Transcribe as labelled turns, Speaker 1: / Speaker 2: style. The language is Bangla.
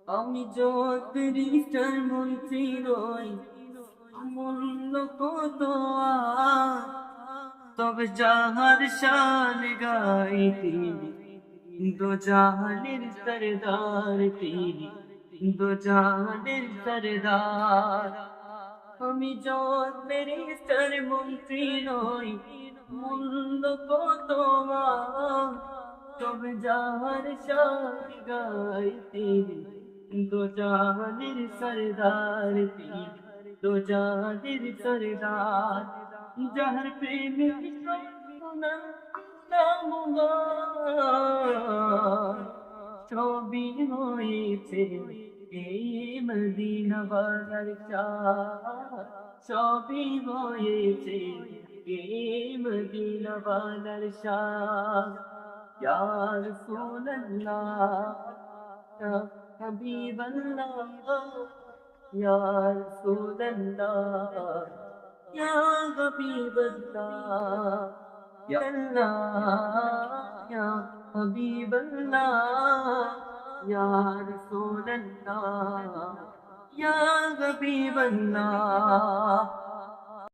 Speaker 1: আমি জ্যোতিরিষ্টার মন্ত্রী নই, মূল্য কত আর, তবে যাহার শান গাই তিনি, দো জাহানের সরদার তিনি, দো জাহানের সরদার। আমি জ্যোতিরিষ্টার মন্ত্রী নই, মূল্য কত আর, তবে যাহার শান গাই তিনি, दो জাহানের সরদার তিনি, দো জাহানের সরদার। যাহার প্রেমে ছবি হয়েছে এই মদিনা বাজার চার, ছবি হয়েছে এই মদিনা বাজার শাহ। ইয়া রাসূলুল্লাহ, ইয়া হাবিবাল্লাহ, ইয়া রাসূলুল্লাহ, ইয়া হাবিবাল্লাহ, ইয়া আল্লাহ, ইয়া হাবিবাল্লাহ, ইয়া রাসূলুল্লাহ, ইয়া হাবিবাল্লাহ।